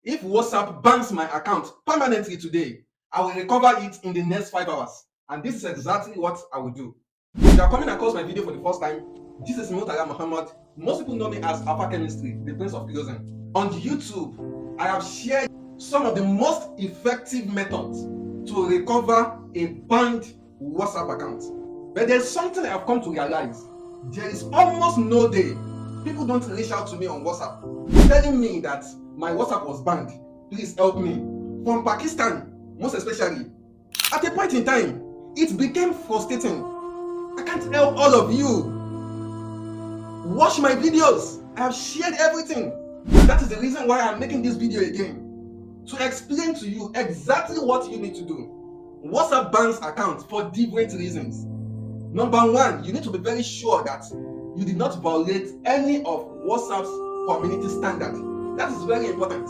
If WhatsApp bans my account permanently today, I will recover it in the next 5 hours. And this is exactly what I will do. If you are coming across my video for the first time, this is Mutara Muhammad. Most people know me as Alpha Chemistry, the Prince of Closing. On YouTube, I have shared some of the most effective methods to recover a banned WhatsApp account. But there's something I have come to realize. There is almost no day people don't reach out to me on WhatsApp telling me that my WhatsApp was banned. Please help me. From Pakistan, most especially. At a point in time, it became frustrating. I can't help all of you. Watch my videos. I have shared everything. That is the reason why I'm making this video again. To explain to you exactly what you need to do. WhatsApp bans accounts for different reasons. Number one, you need to be very sure that you did not violate any of WhatsApp's community standard. That is very important.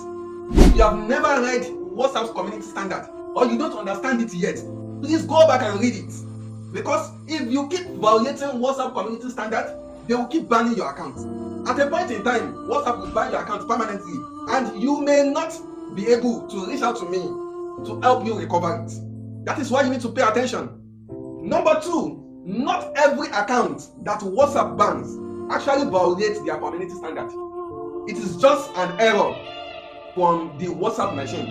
If you have never read WhatsApp's community standard or you don't understand it yet, please go back and read it. Because if you keep violating WhatsApp community standard, they will keep banning your account. At a point in time, WhatsApp will ban your account permanently and you may not be able to reach out to me to help you recover it. That is why you need to pay attention. Number two, not every account that WhatsApp bans actually violates their community standard. It is just an error from the WhatsApp machine.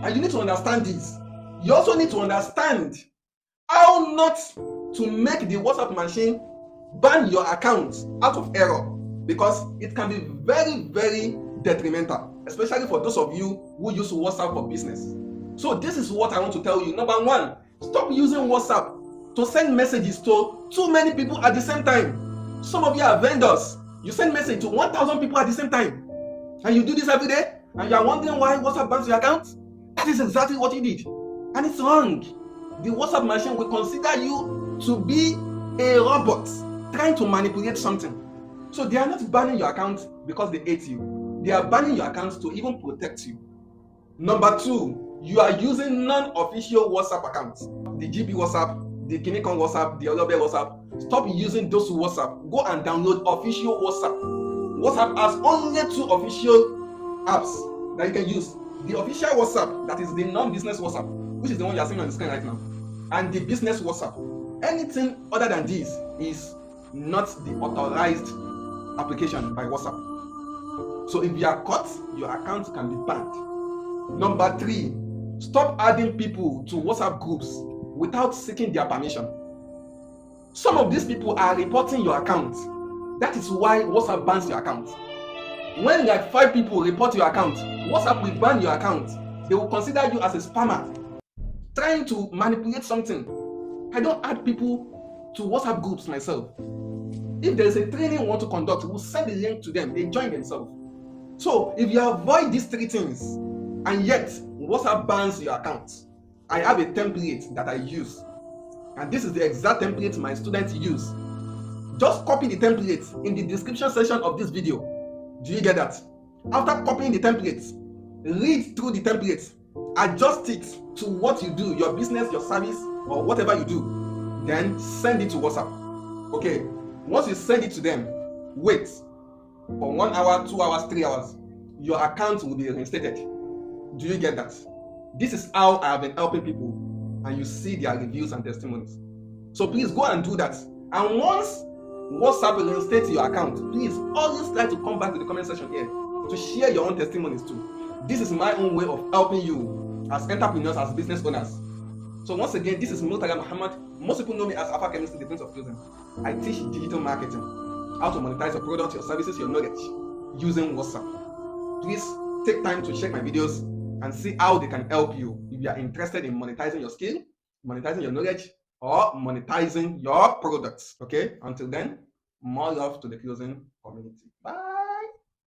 And you need to understand this. You also need to understand how not to make the WhatsApp machine ban your account out of error, because it can be very, very detrimental, especially for those of you who use WhatsApp for business. So this is what I want to tell you. Number one, stop using WhatsApp to send messages to too many people at the same time. Some of you are vendors. You send message to 1,000 people at the same time. And you do this every day, and you are wondering why WhatsApp bans your account? That is exactly what you did. And it's wrong. The WhatsApp machine will consider you to be a robot trying to manipulate something. So they are not banning your account because they hate you. They are banning your account to even protect you. Number two, you are using non-official WhatsApp accounts. The GB WhatsApp, the Kinikon WhatsApp, the Olobe WhatsApp. Stop using those WhatsApp. Go and download official WhatsApp. WhatsApp has only 2 official apps that you can use. The official WhatsApp, that is the non-business WhatsApp, which is the one you are seeing on the screen right now, and the business WhatsApp. Anything other than this is not the authorized application by WhatsApp. So if you are caught, your account can be banned. Number 3, stop adding people to WhatsApp groups without seeking their permission. Some of these people are reporting your account. That is why WhatsApp bans your account. When like 5 people report your account, WhatsApp will ban your account. They will consider you as a spammer, trying to manipulate something. I don't add people to WhatsApp groups myself. If there is a training we want to conduct, we'll send the link to them. They join themselves. So if you avoid these 3 things, and yet WhatsApp bans your account, I have a template that I use. And this is the exact template my students use. Just copy the template in the description section of this video. Do you get that? After copying the template, read through the template, adjust it to what you do, your business, your service, or whatever you do. Then send it to WhatsApp. Okay, once you send it to them, wait for 1 hour, 2 hours, 3 hours. Your account will be reinstated. Do you get that? This is how I have been helping people, and you see their reviews and testimonies. So please go and do that. And once WhatsApp will reinstate your account, please always try to come back to the comment section here to share your own testimonies too. This is my own way of helping you as entrepreneurs, as business owners. So once again, this is Mutara Muhammad. Most people know me as Alpha Chemistry, the Prince of Closing. I teach digital marketing, how to monetize your products, your services, your knowledge using WhatsApp. Please take time to check my videos and see how they can help you if you are interested in monetizing your skill, monetizing your knowledge, or monetizing your products. Okay, until then, more love to the closing community. Bye.